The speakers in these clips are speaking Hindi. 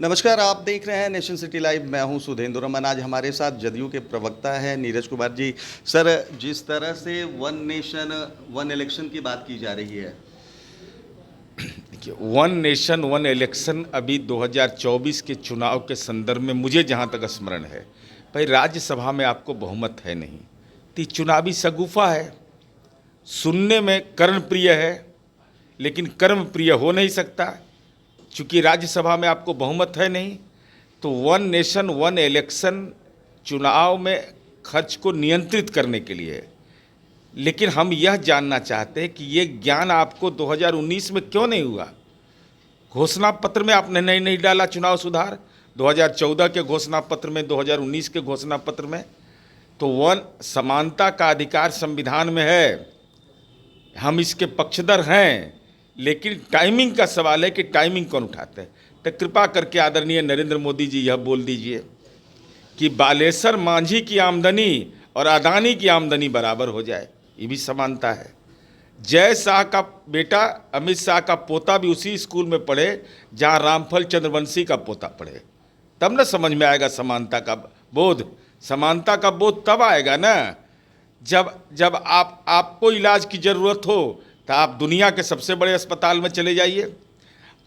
नमस्कार, आप देख रहे हैं नेशन सिटी लाइव। मैं हूं सुधेंद्र रमन। आज हमारे साथ जदयू के प्रवक्ता हैं नीरज कुमार जी। सर, जिस तरह से वन नेशन वन इलेक्शन की बात की जा रही है। देखिए, वन नेशन वन इलेक्शन अभी 2024 के चुनाव के संदर्भ में मुझे जहाँ तक स्मरण है, भाई राज्यसभा में आपको बहुमत है नहीं, तो चुनावी शगुफा है, सुनने में कर्णप्रिय है लेकिन कर्मप्रिय हो नहीं सकता। चूँकि राज्यसभा में आपको बहुमत है नहीं, तो वन नेशन वन इलेक्शन चुनाव में खर्च को नियंत्रित करने के लिए है। लेकिन हम यह जानना चाहते हैं कि ये ज्ञान आपको 2019 में क्यों नहीं हुआ? घोषणा पत्र में आपने नहीं डाला चुनाव सुधार, 2014 के घोषणा पत्र में, 2019 के घोषणा पत्र में। तो वन समानता का अधिकार संविधान में है, हम इसके पक्षधर हैं, लेकिन टाइमिंग का सवाल है कि टाइमिंग कौन उठाते हैं। तो कृपा करके आदरणीय नरेंद्र मोदी जी यह बोल दीजिए कि बालेश्वर मांझी की आमदनी और अदानी की आमदनी बराबर हो जाए, ये भी समानता है। जय शाह का बेटा अमित शाह का पोता भी उसी स्कूल में पढ़े जहां रामफल चंद्रवंशी का पोता पढ़े, तब न समझ में आएगा समानता का बोध। समानता का बोध तब आएगा ना जब आपको इलाज की ज़रूरत हो तो आप दुनिया के सबसे बड़े अस्पताल में चले जाइए,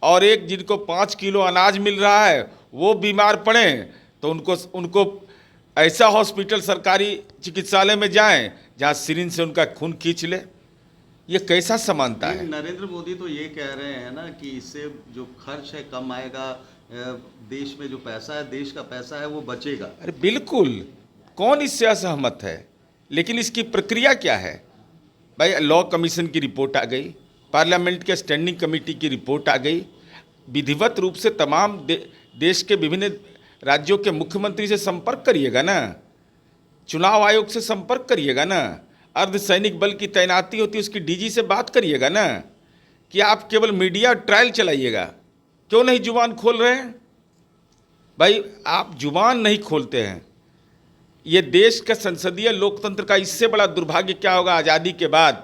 और एक जिनको 5 किलो अनाज मिल रहा है वो बीमार पड़ें तो उनको ऐसा हॉस्पिटल सरकारी चिकित्सालय में जाएं जहां सिरिंज से उनका खून खींच ले। ये कैसा समानता है? नरेंद्र मोदी तो ये कह रहे हैं ना कि इससे जो खर्च है कम आएगा, देश में जो पैसा है, देश का पैसा है, वो बचेगा। अरे बिल्कुल, कौन इससे असहमत है, लेकिन इसकी प्रक्रिया क्या है? भाई लॉ कमीशन की रिपोर्ट आ गई, पार्लियामेंट के स्टैंडिंग कमेटी की रिपोर्ट आ गई, विधिवत रूप से तमाम देश के विभिन्न राज्यों के मुख्यमंत्री से संपर्क करिएगा ना, चुनाव आयोग से संपर्क करिएगा ना, अर्धसैनिक बल की तैनाती होती है उसकी डीजी से बात करिएगा ना, कि आप केवल मीडिया ट्रायल चलाइएगा। क्यों नहीं जुबान खोल रहे हैं? भाई आप जुबान नहीं खोलते हैं। ये देश का संसदीय लोकतंत्र का इससे बड़ा दुर्भाग्य क्या होगा? आज़ादी के बाद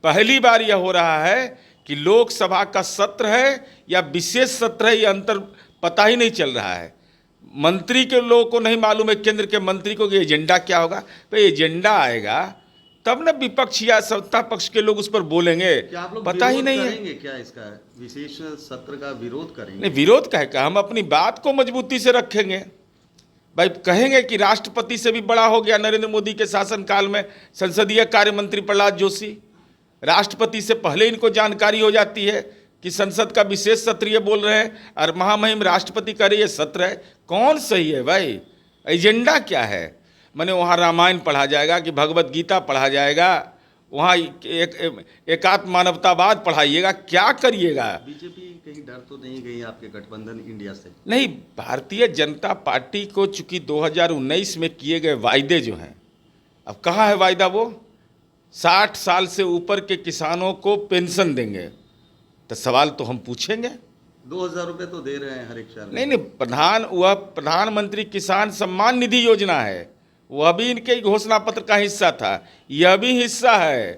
पहली बार यह हो रहा है कि लोकसभा का सत्र है या विशेष सत्र है, ये अंतर पता ही नहीं चल रहा है। मंत्री के लोगों को नहीं मालूम है, केंद्र के मंत्री को, कि एजेंडा क्या होगा। तो एजेंडा आएगा तब न विपक्ष या सत्ता पक्ष के लोग उस पर बोलेंगे। क्या आप लोग पता ही नहीं करेंगे? है क्या इसका विशेष सत्र का विरोध करेंगे? नहीं, विरोध का है क्या, हम अपनी बात को मजबूती से रखेंगे। भाई कहेंगे कि राष्ट्रपति से भी बड़ा हो गया नरेंद्र मोदी के शासनकाल में संसदीय कार्य मंत्री प्रहलाद जोशी। राष्ट्रपति से पहले इनको जानकारी हो जाती है कि संसद का विशेष सत्र ये बोल रहे हैं, और महामहिम राष्ट्रपति कह रहे ये सत्र है। कौन सही है भाई? एजेंडा क्या है? माने वहाँ रामायण पढ़ा जाएगा कि भगवत गीता पढ़ा जाएगा, वहाँ एकात्म मानवतावाद पढ़ाइएगा, क्या करिएगा? बीजेपी कहीं डर तो नहीं गई आपके गठबंधन इंडिया से? नहीं, भारतीय जनता पार्टी को चूंकि 2019 में किए गए वायदे जो हैं, अब कहाँ है वायदा? वो 60 साल से ऊपर के किसानों को पेंशन देंगे, तो सवाल तो हम पूछेंगे। 2000 रुपये तो दे रहे हैं हर एक साल। नहीं, वह प्रधानमंत्री किसान सम्मान निधि योजना है, वह भी इनके घोषणा पत्र का हिस्सा था। यह भी हिस्सा है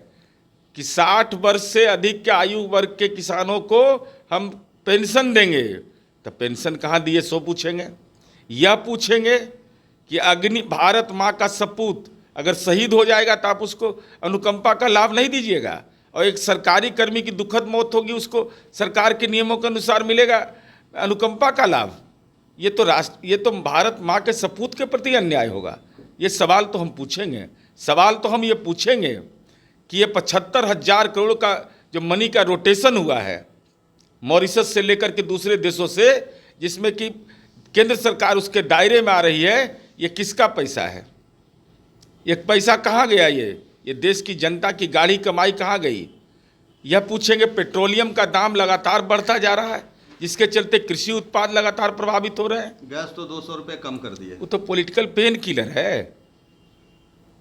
कि 60 वर्ष से अधिक के आयु वर्ग के किसानों को हम पेंशन देंगे। तो पेंशन कहाँ दिए सो पूछेंगे। यह पूछेंगे कि अग्नि भारत माँ का सपूत अगर शहीद हो जाएगा तो आप उसको अनुकंपा का लाभ नहीं दीजिएगा, और एक सरकारी कर्मी की दुखद मौत होगी उसको सरकार के नियमों के अनुसार मिलेगा अनुकंपा का लाभ। ये तो भारत माँ के सपूत के प्रति अन्याय होगा। ये सवाल तो हम पूछेंगे। सवाल तो हम ये पूछेंगे कि ये 75,000 करोड़ का जो मनी का रोटेशन हुआ है मॉरिशस से लेकर के दूसरे देशों से, जिसमें कि केंद्र सरकार उसके दायरे में आ रही है, ये किसका पैसा है? ये पैसा कहाँ गया? ये देश की जनता की गाढ़ी कमाई कहाँ गई? यह पूछेंगे। पेट्रोलियम का दाम लगातार बढ़ता जा रहा है, जिसके चलते कृषि उत्पाद लगातार प्रभावित हो रहे हैं। गैस तो 200 रुपये कम कर दिए। वो तो पॉलिटिकल पेन किलर है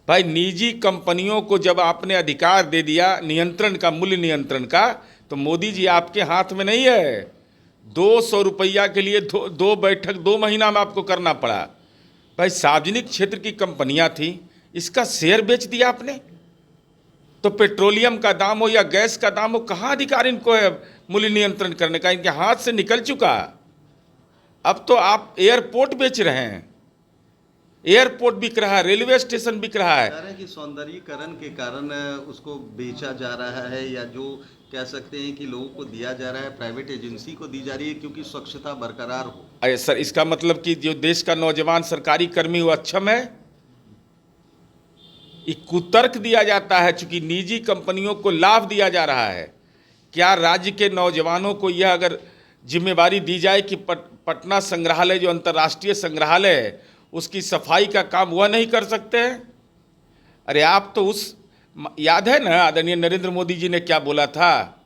भाई। निजी कंपनियों को जब आपने अधिकार दे दिया नियंत्रण का, मूल्य नियंत्रण का, तो मोदी जी आपके हाथ में नहीं है। 200 रुपया के लिए दो बैठक 2 महीना में आपको करना पड़ा। भाई सार्वजनिक क्षेत्र की कंपनियां थी, इसका शेयर बेच दिया आपने। तो पेट्रोलियम का दाम हो या गैस का दाम हो, कहाँ अधिकार इनको है मूल्य नियंत्रण करने का? इनके हाथ से निकल चुका। अब तो आप एयरपोर्ट बेच रहे हैं, एयरपोर्ट बिक रहा है, रेलवे स्टेशन बिक रहा है। कह रहे हैं कि सौंदर्यीकरण के कारण उसको बेचा जा रहा है, या जो कह सकते हैं कि लोगों को दिया जा रहा है, प्राइवेट एजेंसी को दी जा रही है, क्योंकि स्वच्छता बरकरार हो। अरे सर, इसका मतलब कि जो देश का नौजवान सरकारी कर्मी वो अक्षम है? ये कुतर्क दिया जाता है, चूंकि निजी कंपनियों को लाभ दिया जा रहा है। क्या राज्य के नौजवानों को यह अगर जिम्मेवारी दी जाए कि पटना संग्रहालय जो अंतर्राष्ट्रीय संग्रहालय है उसकी सफाई का काम वह नहीं कर सकते हैं? अरे आप तो याद है ना आदरणीय नरेंद्र मोदी जी ने क्या बोला था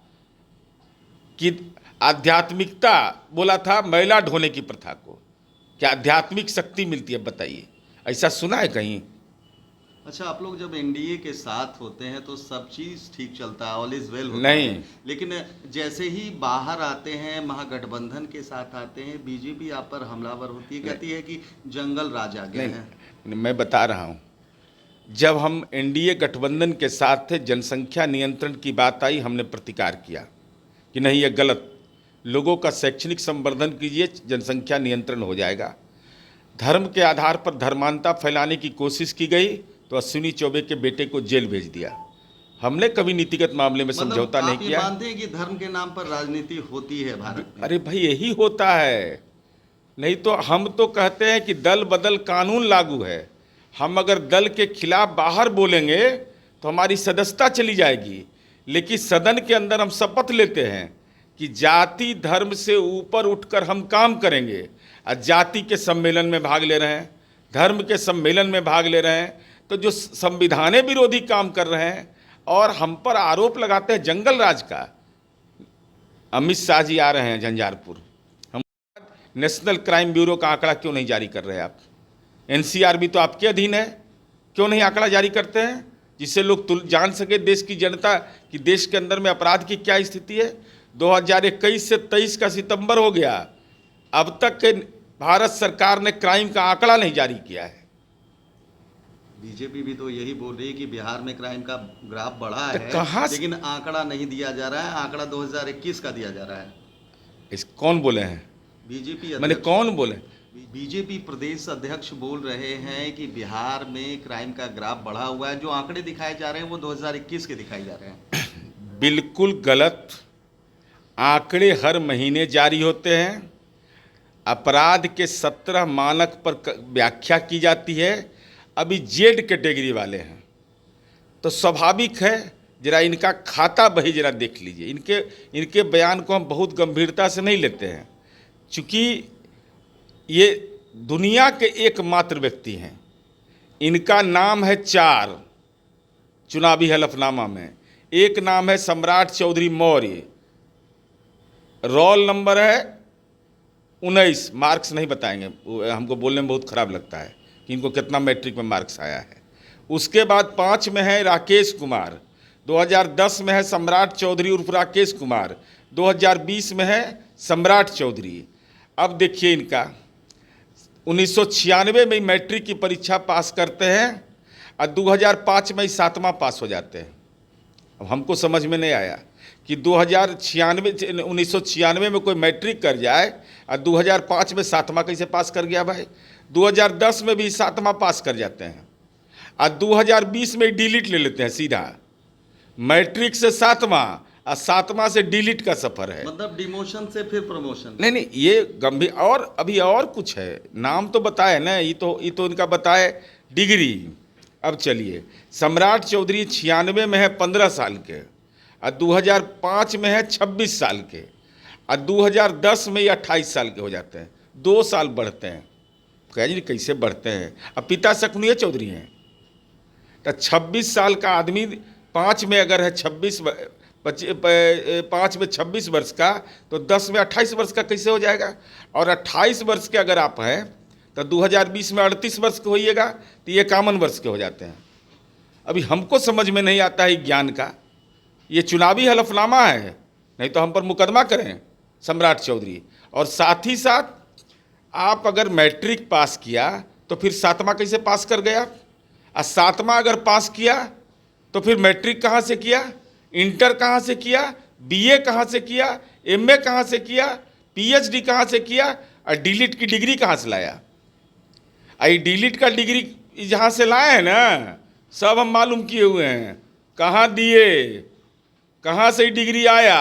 कि आध्यात्मिकता, बोला था मैला ढोने की प्रथा को क्या आध्यात्मिक शक्ति मिलती है, बताइए, ऐसा सुना है कहीं? अच्छा, आप लोग जब एनडीए के साथ होते हैं तो सब चीज ठीक चलता है, ऑल इज वेल होता नहीं। है, लेकिन जैसे ही बाहर आते हैं, महागठबंधन के साथ आते हैं, बीजेपी आप पर हमलावर होती है, कहती है कि जंगल राज आ गए हैं। मैं बता रहा हूँ, जब हम एनडीए गठबंधन के साथ थे, जनसंख्या नियंत्रण की बात आई, हमने प्रतिकार किया कि नहीं ये गलत, लोगों का शैक्षणिक संवर्धन कीजिए, जनसंख्या नियंत्रण हो जाएगा। धर्म के आधार पर धर्मांता फैलाने की कोशिश की गई तो अश्विनी चौबे के बेटे को जेल भेज दिया। हमने कभी नीतिगत मामले में समझौता नहीं किया। आप मानते हैं कि धर्म के नाम पर राजनीति होती है भारत में? अरे भाई, यही होता है, नहीं तो हम तो कहते हैं कि दल बदल कानून लागू है। हम अगर दल के खिलाफ बाहर बोलेंगे तो हमारी सदस्यता चली जाएगी, लेकिन सदन के अंदर हम शपथ लेते हैं कि जाति धर्म से ऊपर उठकर हम काम करेंगे। और जाति के सम्मेलन में भाग ले रहे हैं, धर्म के सम्मेलन में भाग ले रहे हैं, तो जो संविधान विरोधी काम कर रहे हैं और हम पर आरोप लगाते हैं जंगल राज का। अमित शाह जी आ रहे हैं झंझारपुर, हम नेशनल क्राइम ब्यूरो का आंकड़ा क्यों नहीं जारी कर रहे आप? एनसीआर भी तो आपके अधीन है, क्यों नहीं आंकड़ा जारी करते हैं, जिससे लोग जान सके, देश की जनता कि देश के अंदर में अपराध की क्या स्थिति है। 2021 से 23 का सितंबर हो गया, अब तक के भारत सरकार ने क्राइम का आंकड़ा नहीं जारी किया है। बीजेपी भी तो यही बोल रही है कि बिहार में क्राइम का ग्राफ बढ़ा है, लेकिन आंकड़ा नहीं दिया जा रहा है, आंकड़ा 2021 का दिया जा रहा है। इस कौन बोले हैं? बीजेपी मैंने कौन बोले? बीजेपी प्रदेश अध्यक्ष बोल रहे हैं कि बिहार में क्राइम का ग्राफ बढ़ा हुआ है, जो आंकड़े दिखाए जा रहे हैं वो 2021 के दिखाए जा रहे हैं। बिल्कुल गलत। आंकड़े हर महीने जारी होते हैं, अपराध के 17 मानक पर व्याख्या की जाती है। अभी जेड कैटेगरी वाले हैं तो स्वाभाविक है, जरा इनका खाता बही जरा देख लीजिए। इनके बयान को हम बहुत गंभीरता से नहीं लेते हैं, चूँकि ये दुनिया के एकमात्र व्यक्ति हैं। इनका नाम है 4 चुनावी हलफनामा में। एक नाम है सम्राट चौधरी मौर्य, रोल नंबर है 19, मार्क्स नहीं बताएंगे, हमको बोलने में बहुत खराब लगता है कि इनको कितना मैट्रिक में मार्क्स आया है। उसके बाद 5 में है राकेश कुमार, 2010 में है सम्राट चौधरी उर्फ राकेश कुमार, 2020 में है सम्राट चौधरी। अब देखिए, इनका 1996 में मैट्रिक की परीक्षा पास करते हैं और 2005 में 7वां पास हो जाते हैं। अब हमको समझ में नहीं आया कि 1996 में कोई मैट्रिक कर जाए और 2005 में 7वां कैसे पास कर गया भाई। 2010 में भी 7वां पास कर जाते हैं और 2020 में डिलीट ले लेते हैं सीधा। मैट्रिक से 7वां और 7वां से डिलीट का सफ़र है, मतलब डिमोशन से फिर प्रमोशन। नहीं, ये गंभीर। और अभी और कुछ है, नाम तो बताए ना, ये तो इनका बताए डिग्री। अब चलिए, सम्राट चौधरी 96 में है 15 साल के और 2005 में है 26 साल के और 2010 में ये 28 साल के हो जाते हैं। 2 साल बढ़ते हैं। कह जी कैसे बढ़ते हैं? अब पिता शकुनिया चौधरी हैं तो 26 साल का आदमी 5 में अगर है 5 में 26 वर्ष का, तो 10 में 28 वर्ष का कैसे हो जाएगा? और 28 वर्ष के अगर आप हैं तो 2020 में 38 वर्ष के होइएगा तो ये 51 वर्ष के हो जाते हैं। अभी हमको समझ में नहीं आता है ज्ञान का। ये चुनावी हलफनामा है, नहीं तो हम पर मुकदमा करें सम्राट चौधरी। और साथ ही साथ आप अगर मैट्रिक पास किया तो फिर 7वां कैसे पास कर गया? और 7वां अगर पास किया तो फिर मैट्रिक कहाँ से किया, इंटर कहाँ से किया, बीए कहाँ से किया, एमए कहाँ से किया, पीएचडी कहाँ से किया? और डीलिट की डिग्री कहाँ से लाया? आई डीलिट का डिग्री जहाँ से लाए हैं ना, सब हम मालूम किए हुए हैं, कहाँ दिए, कहाँ से डिग्री आया,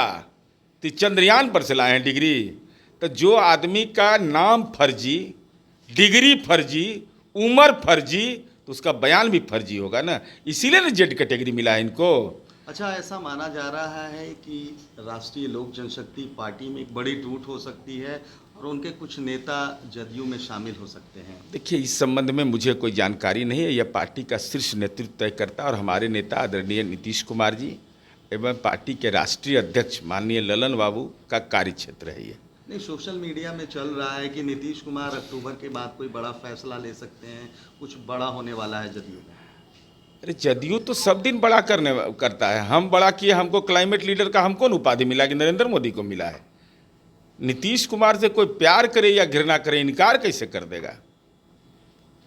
तो चंद्रयान पर से लाए हैं डिग्री। तो जो आदमी का नाम फर्जी, डिग्री फर्जी, उम्र फर्जी, तो उसका बयान भी फर्जी होगा ना, इसीलिए ना जेड कैटेगरी मिला है इनको। अच्छा, ऐसा माना जा रहा है कि राष्ट्रीय लोक जनशक्ति पार्टी में एक बड़ी टूट हो सकती है और उनके कुछ नेता जदयू में शामिल हो सकते हैं। देखिए, इस संबंध में मुझे कोई जानकारी नहीं है, यह पार्टी का शीर्ष नेतृत्व तय करता है और हमारे नेता आदरणीय नीतीश कुमार जी एवं पार्टी के राष्ट्रीय अध्यक्ष माननीय ललन बाबू का कार्य क्षेत्र है ये। नहीं, सोशल मीडिया में चल रहा है कि नीतीश कुमार अक्टूबर के बाद कोई बड़ा फैसला ले सकते हैं, कुछ बड़ा होने वाला है जदयू में। अरे जदयू तो सब दिन बड़ा करता है, हम बड़ा किए, हमको क्लाइमेट लीडर का हमको उपाधि मिला कि नरेंद्र मोदी को मिला है। नीतीश कुमार से कोई प्यार करे या घृणा करे, इनकार कैसे कर देगा?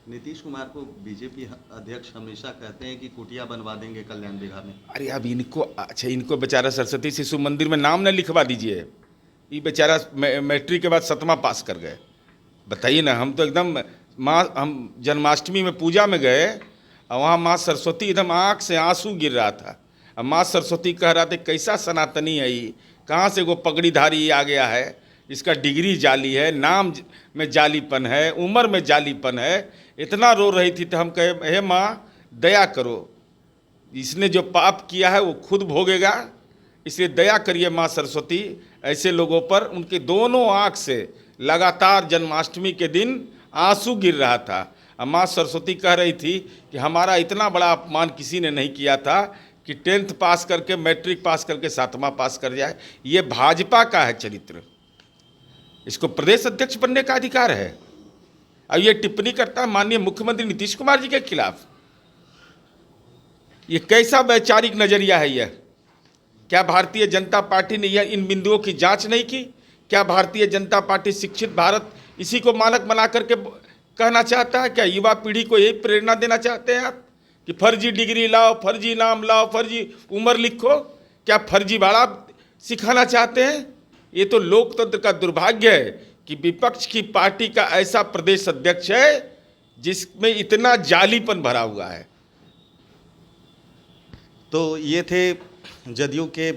नीतीश कुमार को बीजेपी अध्यक्ष हमेशा कहते हैं कि कुटिया बनवा देंगे कल्याण बिघा में। अरे अब इनको, अच्छा इनको बेचारा सरस्वती शिशु मंदिर में नाम न लिखवा दीजिए। ये बेचारा मैट्रिक के बाद 7वां पास कर गए, बताइए ना। हम तो एकदम हम जन्माष्टमी में पूजा में गए और वहाँ माँ सरस्वती एकदम आँख से आंसू गिर रहा था। अब माँ सरस्वती कह रहा थे कैसा सनातनी है ये, कहाँ से वो पगड़ीधारी आ गया है, इसका डिग्री जाली है, नाम में जालीपन है, उम्र में जालीपन है। इतना रो रही थी तो हम कहे हे माँ दया करो, इसने जो पाप किया है वो खुद भोगेगा, इसलिए दया करिए माँ सरस्वती ऐसे लोगों पर। उनके दोनों आँख से लगातार जन्माष्टमी के दिन आंसू गिर रहा था। अब माँ सरस्वती कह रही थी कि हमारा इतना बड़ा अपमान किसी ने नहीं किया था कि 10th पास करके, मैट्रिक पास करके 7वां पास कर जाए। ये भाजपा का है चरित्र, इसको प्रदेश अध्यक्ष बनने का अधिकार है। अब ये टिप्पणी करता है माननीय मुख्यमंत्री नीतीश कुमार जी के खिलाफ। ये कैसा वैचारिक नजरिया है यह? क्या भारतीय जनता पार्टी ने यह इन बिंदुओं की जांच नहीं की? क्या भारतीय जनता पार्टी शिक्षित भारत इसी को मानक बना करके कहना चाहता है? क्या युवा पीढ़ी को यही प्रेरणा देना चाहते हैं आप कि फर्जी डिग्री लाओ, फर्जी नाम लाओ, फर्जी उम्र लिखो? क्या फर्जीवाड़ा सिखाना चाहते हैं? ये तो लोकतंत्र का दुर्भाग्य है कि विपक्ष की पार्टी का ऐसा प्रदेश अध्यक्ष है जिसमें इतना जालीपन भरा हुआ है। तो ये थे जदयू के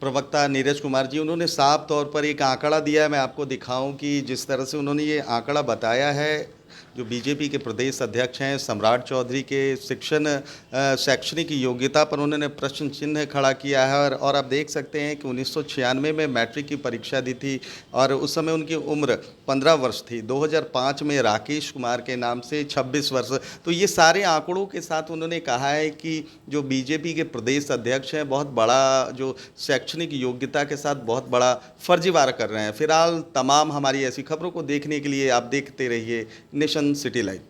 प्रवक्ता नीरज कुमार जी। उन्होंने साफ तौर पर एक आंकड़ा दिया है, मैं आपको दिखाऊं कि जिस तरह से उन्होंने ये आंकड़ा बताया है। जो बीजेपी के प्रदेश अध्यक्ष हैं सम्राट चौधरी के शैक्षणिक योग्यता पर उन्होंने प्रश्न चिन्ह खड़ा किया है। और आप देख सकते हैं कि 1996 में मैट्रिक की परीक्षा दी थी और उस समय उनकी उम्र 15 वर्ष थी। 2005 में राकेश कुमार के नाम से 26 वर्ष। तो ये सारे आंकड़ों के साथ उन्होंने कहा है कि जो बीजेपी के प्रदेश अध्यक्ष हैं बहुत बड़ा जो शैक्षणिक योग्यता के साथ बहुत बड़ा फर्जीवाड़ा कर रहे हैं। फिलहाल तमाम हमारी ऐसी खबरों को देखने के लिए आप देखते रहिए नेशन सिटी लाइव।